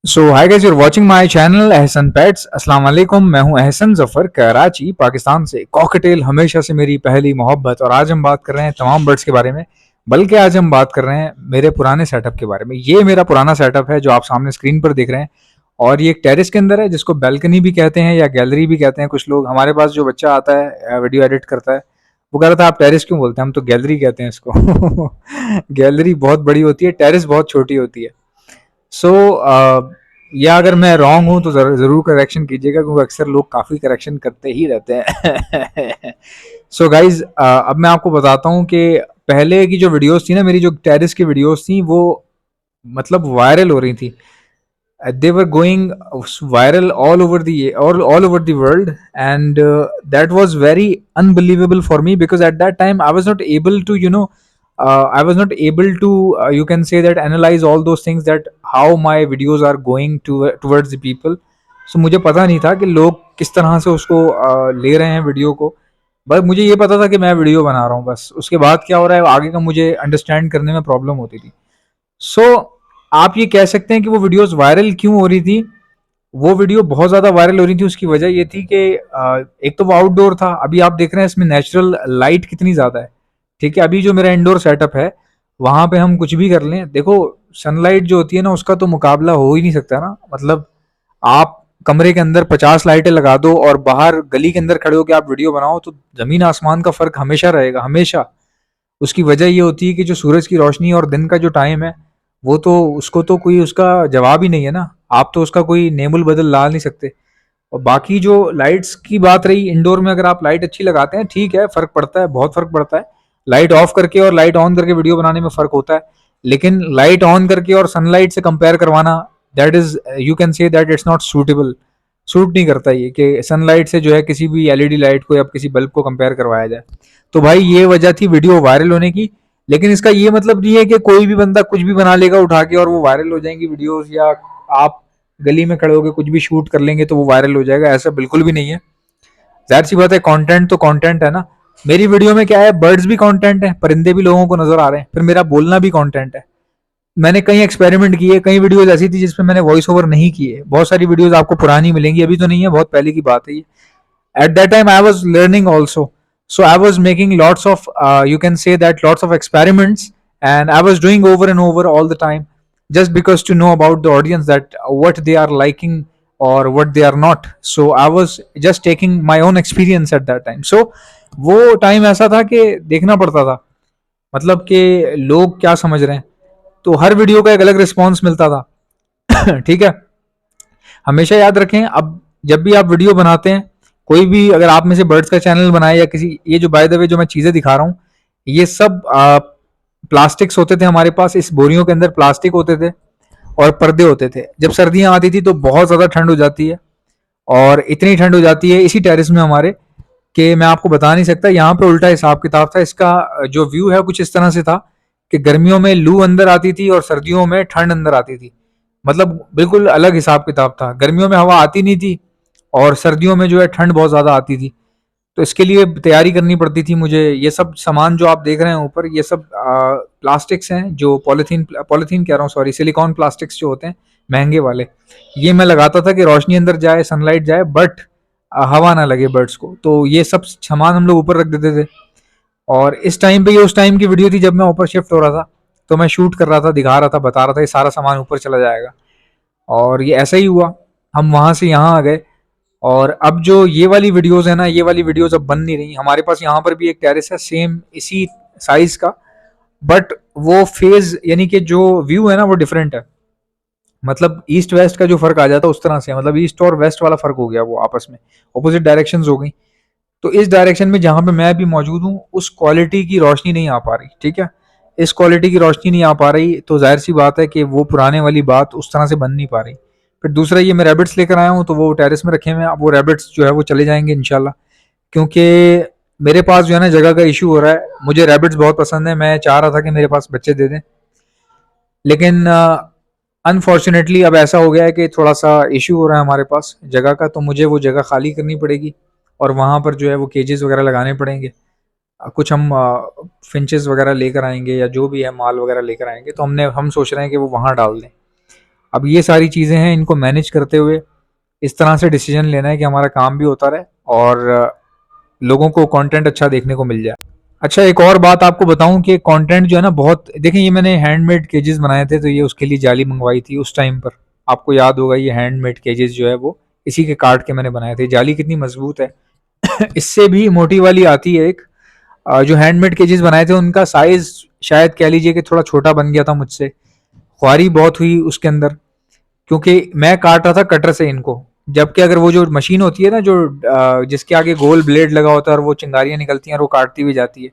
So hi guys, you're watching my channel Ehsan pets. अस्सलाम वालेकुम। मैं हूं एहसन जफर, कराची पाकिस्तान से। कॉकटेल हमेशा से मेरी पहली मोहब्बत। और आज हम बात कर रहे हैं तमाम बर्ड्स के बारे में। बल्कि आज हम बात कर रहे हैं मेरे पुराने सेटअप के बारे में। ये मेरा पुराना सेटअप है जो आप सामने स्क्रीन पर देख रहे हैं। और ये एक टेरेस के अंदर है, जिसको बैल्कनी भी कहते हैं या गैलरी भी कहते हैं कुछ लोग। हमारे पास जो बच्चा आता है वीडियो एडिट करता है, वो कह रहा था आप टेरेस क्यों बोलते हैं, हम तो गैलरी कहते हैं इसको। गैलरी बहुत बड़ी होती है, टेरेस बहुत छोटी होती है। सो या अगर मैं रॉन्ग हूँ तो ज़रूर करेक्शन कीजिएगा, क्योंकि अक्सर लोग काफ़ी करेक्शन करते ही रहते हैं। सो गाइज, अब मैं आपको बताता हूँ कि पहले की जो वीडियोस थी ना, मेरी जो टेरिस की वीडियोस थी, वो मतलब वायरल हो रही थी। They were going viral all over the world, and that was very unbelievable for me, because at that time I was not able to I was not able to you can say that analyze all those things, that how my videos are going towards the people. So मुझे पता नहीं था कि लोग किस तरह से उसको ले रहे हैं वीडियो को। बस मुझे ये पता था कि मैं वीडियो बना रहा हूँ, बस उसके बाद क्या हो रहा है आगे का मुझे अंडरस्टैंड करने में प्रॉब्लम होती थी। सो आप ये कह सकते हैं कि वो वीडियोस वायरल क्यों हो रही थी। वो वीडियो बहुत ज़्यादा वायरल हो रही थी, उसकी वजह ये थी कि एक तो वो आउटडोर था। अभी आप देख रहे हैं इसमें नेचुरल लाइट कितनी ज़्यादा है। ठीक है, अभी जो मेरा इंडोर सेटअप है, वहाँ पे हम कुछ भी कर लें, देखो सनलाइट जो होती है ना, उसका तो मुकाबला हो ही नहीं सकता ना। मतलब आप कमरे के अंदर 50 लाइटें लगा दो और बाहर गली के अंदर खड़े होकर आप वीडियो बनाओ, तो ज़मीन आसमान का फ़र्क हमेशा रहेगा, हमेशा। उसकी वजह ये होती है कि जो सूरज की रोशनी और दिन का जो टाइम है, वो तो उसको तो कोई उसका जवाब ही नहीं है ना। आप तो उसका कोई नेमुल बदल ला नहीं सकते। और बाकी जो लाइट्स की बात रही, इंडोर में अगर आप लाइट अच्छी लगाते हैं, ठीक है, फर्क पड़ता है, बहुत फर्क पड़ता है। लाइट ऑफ करके और लाइट ऑन करके वीडियो बनाने में फर्क होता है। लेकिन लाइट ऑन करके और सनलाइट से कंपेयर करवाना, that is you can say that it's not suitable. Suit नहीं करता ये कि सनलाइट से जो है किसी भी एलईडी लाइट को या किसी बल्ब को कंपेयर करवाया जाए। तो भाई ये वजह थी वीडियो वायरल होने की। लेकिन इसका ये मतलब नहीं है कि कोई भी बंदा कुछ भी बना लेगा उठा के और वो वायरल हो जाएंगी वीडियोस, या आप गली में खड़े होकर कुछ भी शूट कर लेंगे तो वो वायरल हो जाएगा। ऐसा बिल्कुल भी नहीं है। जाहिर सी बात है, कंटेंट तो कंटेंट है ना। मेरी वीडियो में क्या है, बर्ड्स भी कंटेंट है, परिंदे भी लोगों को नजर आ रहे हैं, फिर मेरा बोलना भी कंटेंट है। मैंने कई एक्सपेरिमेंट किए, कई वीडियोस ऐसी थी जिसमें मैंने वॉइस ओवर नहीं किए। बहुत सारी वीडियोस आपको पुरानी मिलेंगी, अभी तो नहीं है, बहुत पहले की बात है ये। At that time I was learning also, so I was making lots of you can say that lots of experiments, and I was doing over and over all the time, just because to know about the audience, that what they are liking or what they are not. So I was just taking my own experience at that time. So वो time ऐसा था कि देखना पड़ता था, मतलब कि लोग क्या समझ रहे हैं। तो हर वीडियो का एक अलग रिस्पॉन्स मिलता था। ठीक है, हमेशा याद रखें, अब जब भी आप वीडियो बनाते हैं, कोई भी, अगर आप में से बर्ड्स का चैनल बनाए या किसी, ये जो बाय द वे जो मैं चीज़ें दिखा रहा हूँ, ये सब प्लास्टिक्स होते थे हमारे पास। इस बोरियों के अंदर प्लास्टिक होते थे और पर्दे होते थे। जब सर्दियाँ आती थी तो बहुत ज़्यादा ठंड हो जाती है, और इतनी ठंड हो जाती है इसी टेरिस में हमारे, कि मैं आपको बता नहीं सकता। यहाँ पे उल्टा हिसाब किताब था इसका। जो व्यू है कुछ इस तरह से था कि गर्मियों में लू अंदर आती थी और सर्दियों में ठंड अंदर आती थी। मतलब बिल्कुल अलग हिसाब किताब था। गर्मियों में हवा आती नहीं थी और सर्दियों में जो है ठंड बहुत ज़्यादा आती थी। तो इसके लिए तैयारी करनी पड़ती थी मुझे। ये सब सामान जो आप देख रहे हैं ऊपर, ये सब प्लास्टिक्स हैं, जो पॉलीथीन पॉलीथीन कह रहा हूँ, सॉरी, सिलिकॉन प्लास्टिक्स जो होते हैं महंगे वाले। ये मैं लगाता था कि रोशनी अंदर जाए, सनलाइट जाए, बट हवा ना लगे बर्ड्स को। तो ये सब सामान हम लोग ऊपर रख देते थे। और इस टाइम पे, ये उस टाइम की वीडियो थी जब मैं ऊपर शिफ्ट हो रहा था, तो मैं शूट कर रहा था, दिखा रहा था, बता रहा था ये सारा सामान ऊपर चला जाएगा। और ये ऐसा ही हुआ, हम वहाँ से यहाँ आ गए। और अब जो ये वाली वीडियोस है ना, ये वाली वीडियोस अब बन नहीं रही। हमारे पास यहाँ पर भी एक टेरेस है, सेम इसी साइज का, बट वो फेज यानी कि जो व्यू है ना, वो डिफरेंट है। मतलब ईस्ट वेस्ट का जो फर्क आ जाता है उस तरह से, मतलब ईस्ट और वेस्ट वाला फर्क हो गया, वो आपस में ऑपोजिट डायरेक्शंस हो गई। तो इस डायरेक्शन में जहाँ पे मैं अभी मौजूद हूँ, उस क्वालिटी की रोशनी नहीं आ पा रही। ठीक है, इस क्वालिटी की रोशनी नहीं आ पा रही, तो जाहिर सी बात है कि वो पुराने वाली बात उस तरह से बन नहीं पा रही। फिर दूसरा, ये मैं रैबिट्स लेकर आया हूँ, तो वो टेरेस में रखे हुए हैं। अब वो रैबिट्स जो है वो चले जाएंगे इंशाल्लाह, क्योंकि मेरे पास जो है ना जगह का इशू हो रहा है। मुझे रैबिट्स बहुत पसंद है, मैं चाह रहा था कि मेरे पास बच्चे दे दें, लेकिन अनफॉर्चुनेटली अब ऐसा हो गया है कि थोड़ा सा इशू हो रहा है हमारे पास जगह का, तो मुझे वो जगह खाली करनी पड़ेगी और वहाँ पर जो है वो केजेस वगैरह लगाने पड़ेंगे। कुछ हम फिंचेस वगैरह लेकर आएंगे, या जो भी है माल वगैरह लेकर आएंगे, तो हम सोच रहे हैं कि वो वहाँ डाल दें। अब ये सारी चीज़ें हैं, इनको मैनेज करते हुए इस तरह से डिसीजन लेना है कि हमारा काम भी होता रहे और लोगों को कंटेंट अच्छा देखने को मिल जाए। अच्छा, एक और बात आपको बताऊं कि कंटेंट जो है ना, बहुत देखें, ये मैंने हैंडमेड केजेस बनाए थे, तो ये उसके लिए जाली मंगवाई थी उस टाइम पर। आपको याद होगा, ये हैंडमेड केजेस जो है वो इसी के काट के मैंने बनाए थे। जाली कितनी मजबूत है। इससे भी मोटी वाली आती है एक। जो हैंडमेड केजेस बनाए थे उनका साइज शायद कह लीजिए कि थोड़ा छोटा बन गया था मुझसे। ख्वारी बहुत हुई उसके अंदर, क्योंकि मैं काट रहा था कटर से इनको। जबकि अगर वो जो मशीन होती है ना, जो जिसके आगे गोल ब्लेड लगा होता है और वो चिंगारियां निकलती हैं और वो काटती हुई जाती है,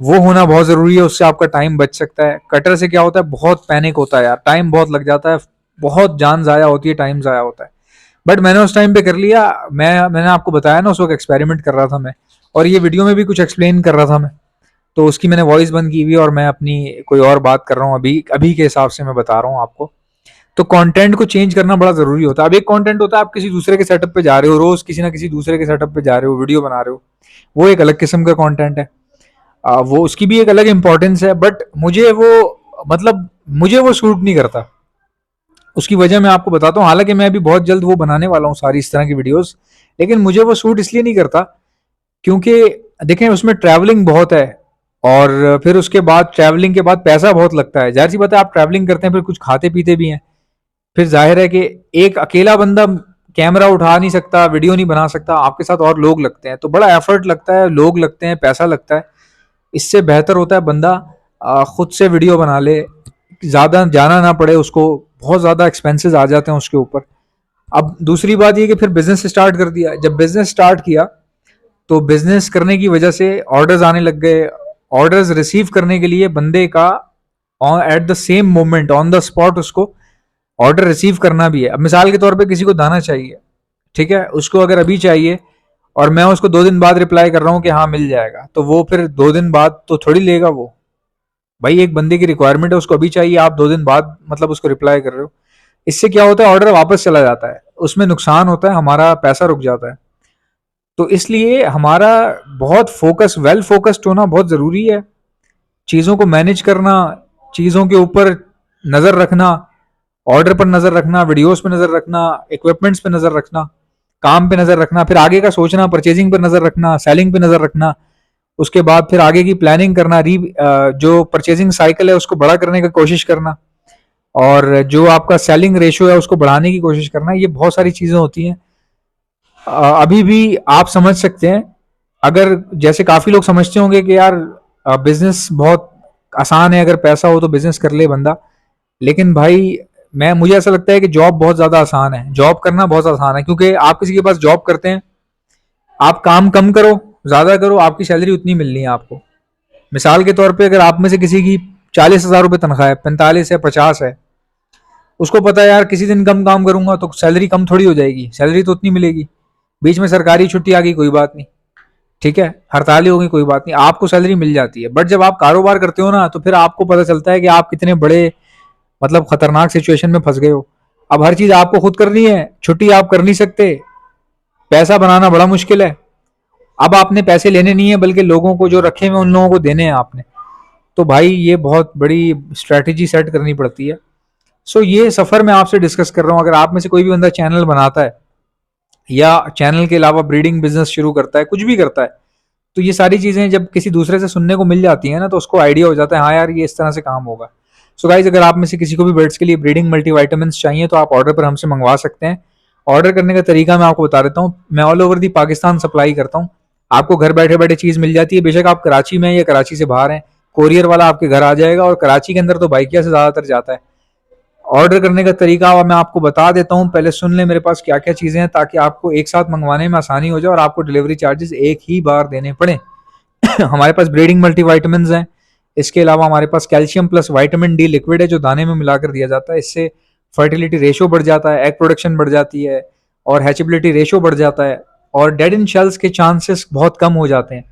वो होना बहुत जरूरी है। उससे आपका टाइम बच सकता है। कटर से क्या होता है, बहुत पैनिक होता है यार, टाइम बहुत लग जाता है, बहुत जान जाया होती है, टाइम जाया होता है। बट मैंने उस टाइम पे कर लिया। मैंने आपको बताया ना, उस वक्त एक्सपेरिमेंट कर रहा था मैं, और ये वीडियो में भी कुछ एक्सप्लेन कर रहा था मैं। तो उसकी मैंने वॉइस बंद की हुई और मैं अपनी कोई और बात कर रहा हूँ, अभी अभी के हिसाब से मैं बता रहा हूँ आपको। तो कंटेंट को चेंज करना बड़ा जरूरी होता है। अब एक कंटेंट होता है, आप किसी दूसरे के सेटअप पे जा रहे हो, रोज किसी ना किसी दूसरे के सेटअप पे जा रहे हो, वीडियो बना रहे हो, वो एक अलग किस्म का कंटेंट है। वो उसकी भी एक अलग इंपॉर्टेंस है, बट मुझे वो सूट नहीं करता। उसकी वजह मैं आपको बताता हूँ। हालांकि मैं अभी बहुत जल्द वो बनाने वाला हूँ सारी इस तरह की वीडियोस, लेकिन मुझे वो सूट इसलिए नहीं करता क्योंकि देखें, उसमें ट्रैवलिंग बहुत है, और फिर उसके बाद ट्रैवलिंग के बाद पैसा बहुत लगता है। जाहिर सी बात है, आप ट्रैवलिंग करते हैं, फिर कुछ खाते पीते भी हैं। फिर जाहिर है कि एक अकेला बंदा कैमरा उठा नहीं सकता, वीडियो नहीं बना सकता, आपके साथ और लोग लगते हैं, तो बड़ा एफर्ट लगता है, लोग लगते हैं, पैसा लगता है। इससे बेहतर होता है बंदा खुद से वीडियो बना ले, ज़्यादा जाना ना पड़े उसको, बहुत ज़्यादा एक्सपेंसेस आ जाते हैं उसके ऊपर। अब दूसरी बात ये कि फिर बिजनेस स्टार्ट कर दिया। जब बिजनेस स्टार्ट किया तो बिजनेस करने की वजह से ऑर्डर्स आने लग गए। ऑर्डर्स रिसीव करने के लिए बंदे का at the same moment on the spot उसको ऑर्डर रिसीव करना भी है। अब मिसाल के तौर पे किसी को दाना चाहिए, ठीक है, उसको अगर अभी चाहिए और मैं उसको 2 दिन बाद रिप्लाई कर रहा हूँ कि हाँ मिल जाएगा, तो वो फिर 2 दिन बाद तो थोड़ी लेगा वो। भाई, एक बंदे की रिक्वायरमेंट है, उसको अभी चाहिए, आप 2 दिन बाद मतलब उसको रिप्लाई कर रहे हो। इससे क्या होता है, ऑर्डर वापस चला जाता है, उसमें नुकसान होता है, हमारा पैसा रुक जाता है। तो इसलिए हमारा बहुत फोकस, वेल फोकस्ड होना बहुत जरूरी है। चीज़ों को मैनेज करना, चीज़ों के ऊपर नज़र रखना, ऑर्डर पर नज़र रखना, वीडियोस पे नज़र रखना, इक्विपमेंट्स पे नज़र रखना, काम पे नज़र रखना, फिर आगे का सोचना, परचेजिंग पर नज़र रखना, सेलिंग पे नज़र रखना, उसके बाद फिर आगे की प्लानिंग करना, जो परचेजिंग साइकिल है उसको बड़ा करने की कोशिश करना, और जो आपका सेलिंग रेशियो है उसको बढ़ाने की कोशिश करना। ये बहुत सारी चीज़ें होती हैं। अभी भी आप समझ सकते हैं, अगर जैसे काफ़ी लोग समझते होंगे कि यार बिजनेस बहुत आसान है, अगर पैसा हो तो बिजनेस कर ले बंदा। लेकिन भाई, मुझे ऐसा लगता है कि जॉब बहुत ज़्यादा आसान है, जॉब करना बहुत आसान है, क्योंकि आप किसी के पास जॉब करते हैं, आप काम कम करो, ज़्यादा करो, आपकी सैलरी उतनी मिलनी है आपको। मिसाल के तौर पे अगर आप में से किसी की 40,000 रुपये तनख्वाह है, 45 है, 50 है, उसको पता है यार किसी दिन कम काम करूंगा तो सैलरी कम थोड़ी हो जाएगी, सैलरी तो उतनी मिलेगी। बीच में सरकारी छुट्टी आ गई, कोई बात नहीं, ठीक है, हड़ताली हो गई, कोई बात नहीं, आपको सैलरी मिल जाती है। बट जब आप कारोबार करते हो ना, तो फिर आपको पता चलता है कि आप कितने बड़े खतरनाक सिचुएशन में फंस गए हो। अब हर चीज आपको खुद करनी है, छुट्टी आप कर नहीं सकते, पैसा बनाना बड़ा मुश्किल है। अब आपने पैसे लेने नहीं है, बल्कि लोगों को जो रखे हुए उन लोगों को देने हैं आपने। तो भाई, ये बहुत बड़ी स्ट्रेटेजी सेट करनी पड़ती है। सो ये सफर मैं आपसे डिस्कस कर रहा हूँ। अगर आप में से कोई भी बंदा चैनल बनाता है या चैनल के अलावा ब्रीडिंग बिजनेस शुरू करता है, कुछ भी करता है, तो ये सारी चीजें जब किसी दूसरे से सुनने को मिल जाती है ना, तो उसको आइडिया हो जाता है, हाँ यार, ये इस तरह से काम होगा। सो गाइज, अगर आप में से किसी को भी बर्ड्स के लिए ब्रीडिंग मल्टीविटामिन्स चाहिए तो आप ऑर्डर पर हमसे मंगवा सकते हैं। ऑर्डर करने का तरीका मैं आपको बता देता हूँ। मैं all over the Pakistan supply करता हूँ। आपको घर बैठे बैठे चीज मिल जाती है, बेशक आप कराची में या कराची से बाहर हैं, कोरियर वाला आपके घर आ जाएगा। और कराची के अंदर तो बाइकिया से ज्यादातर जाता है। ऑर्डर करने का तरीका मैं आपको बता देता हूँ, पहले सुन लें मेरे पास क्या क्या चीज़ें हैं, ताकि आपको एक साथ मंगवाने में आसानी हो जाए और आपको डिलीवरी चार्जेस एक ही बार देने पड़े। हमारे पास ब्रीडिंग मल्टीविटामिन्स हैं। इसके अलावा हमारे पास calcium plus vitamin D liquid है, जो दाने में मिलाकर दिया जाता है। इससे फर्टिलिटी रेशो बढ़ जाता है, एग प्रोडक्शन बढ़ जाती है, और हैचेबिलिटी रेशो बढ़ जाता है, और डेड इन शेल्स के चांसेस बहुत कम हो जाते हैं।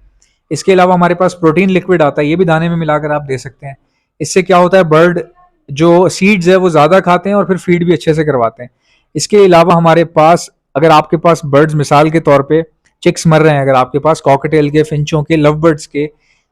इसके अलावा हमारे पास प्रोटीन लिक्विड आता है, ये भी दाने में मिलाकर आप दे सकते हैं। इससे क्या होता है, बर्ड जो सीड्स है वो ज़्यादा खाते हैं और फिर फीड भी अच्छे से करवाते हैं। इसके अलावा हमारे पास, अगर आपके पास बर्ड्स मिसाल के तौर पे चिक्स मर रहे हैं, अगर आपके पास कॉकटेल के, फिंचों के, लव बर्ड्स के,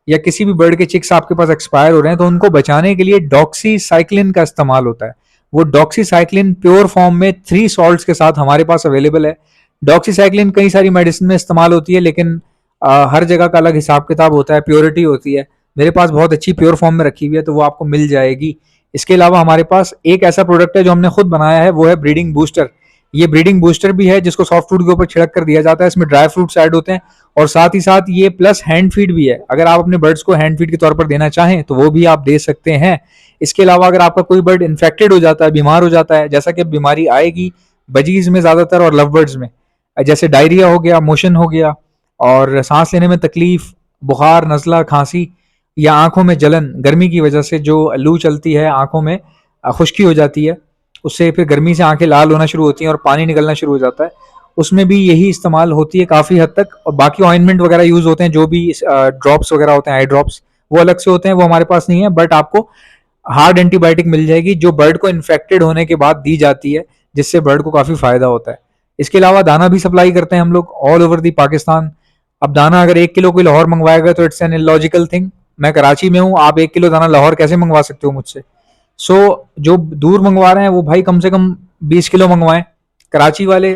या किसी भी बर्ड के चिक्स आपके पास एक्सपायर हो रहे हैं, तो उनको बचाने के लिए डॉक्सीसाइक्लिन का इस्तेमाल होता है। वो डॉक्सीसाइक्लिन प्योर फॉर्म में 3 सॉल्ट्स के साथ हमारे पास अवेलेबल है। डॉक्सीसाइक्लिन कई सारी मेडिसिन में इस्तेमाल होती है, लेकिन हर जगह का अलग हिसाब किताब होता है, प्योरिटी होती है। मेरे पास बहुत अच्छी प्योर फॉर्म में रखी हुई है, तो वो आपको मिल जाएगी। इसके अलावा हमारे पास एक ऐसा प्रोडक्ट है जो हमने खुद बनाया है, वो है ब्रीडिंग बूस्टर। ये ब्रीडिंग बूस्टर भी है जिसको सॉफ्ट फूड के ऊपर छिड़क कर दिया जाता है। इसमें ड्राई फ्रूट्स ऐड होते हैं और साथ ही साथ ये प्लस हैंड फीड भी है। अगर आप अपने बर्ड्स को हैंड फीड के तौर पर देना चाहें तो वो भी आप दे सकते हैं। इसके अलावा अगर आपका कोई बर्ड इन्फेक्टेड हो जाता है, बीमार हो जाता है, जैसा कि बीमारी आएगी बजीज में ज्यादातर और लव बर्ड्स में, जैसे डायरिया हो गया, मोशन हो गया और सांस लेने में तकलीफ, बुखार, नज़ला, खांसी या आंखों में जलन, गर्मी की वजह से जो लू चलती है, आंखों में खुश्की हो जाती है, उससे फिर गर्मी से आंखें लाल होना शुरू होती हैं और पानी निकलना शुरू हो जाता है, उसमें भी यही इस्तेमाल होती है काफ़ी हद तक। और बाकी ऑइंटमेंट वगैरह यूज़ होते हैं, जो भी ड्रॉप्स वगैरह होते हैं, आई ड्रॉप्स, वो अलग से होते हैं, वो हमारे पास नहीं है। बट आपको हार्ड एंटीबायोटिक मिल जाएगी जो बर्ड को इन्फेक्टेड होने के बाद दी जाती है, जिससे बर्ड को काफ़ी फ़ायदा होता है। इसके अलावा दाना भी सप्लाई करते हैं हम लोग ऑल ओवर दी पाकिस्तान। अब दाना अगर 1 किलो कोई लाहौर मंगवाएगा तो इट्स एन इलॉजिकल थिंग। मैं कराची में हूँ, आप 1 किलो दाना लाहौर कैसे मंगवा सकते हो मुझसे? जो दूर मंगवा रहे हैं वो भाई कम से कम 20 किलो मंगवाएं। कराची वाले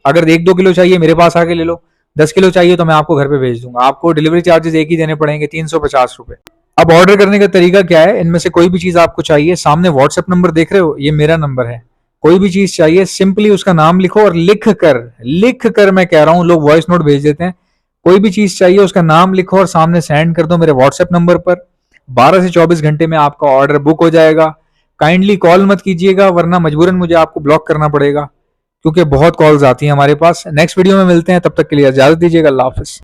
अगर 1-2 किलो चाहिए मेरे पास आके ले लो, 10 किलो चाहिए तो मैं आपको घर पे भेज दूंगा। आपको डिलीवरी चार्जेस एक ही देने पड़ेंगे, 350 रुपए। अब ऑर्डर करने का तरीका क्या है? इनमें से कोई भी चीज आपको चाहिए, सामने व्हाट्सएप नंबर देख रहे हो, ये मेरा नंबर है। कोई भी चीज चाहिए सिंपली उसका नाम लिखो और लिख कर मैं कह रहा हूँ, लोग वॉइस नोट भेज देते हैं। कोई भी चीज चाहिए उसका नाम लिखो और सामने सेंड कर दो मेरे व्हाट्सएप नंबर पर। 12 से 24 घंटे में आपका ऑर्डर बुक हो जाएगा। काइंडली कॉल मत कीजिएगा वरना मजबूरन मुझे आपको ब्लॉक करना पड़ेगा, क्योंकि बहुत कॉल्स आती हैं हमारे पास। नेक्स्ट वीडियो में मिलते हैं, तब तक के लिए इजाजत दीजिएगा। अल्लाह हाफिज।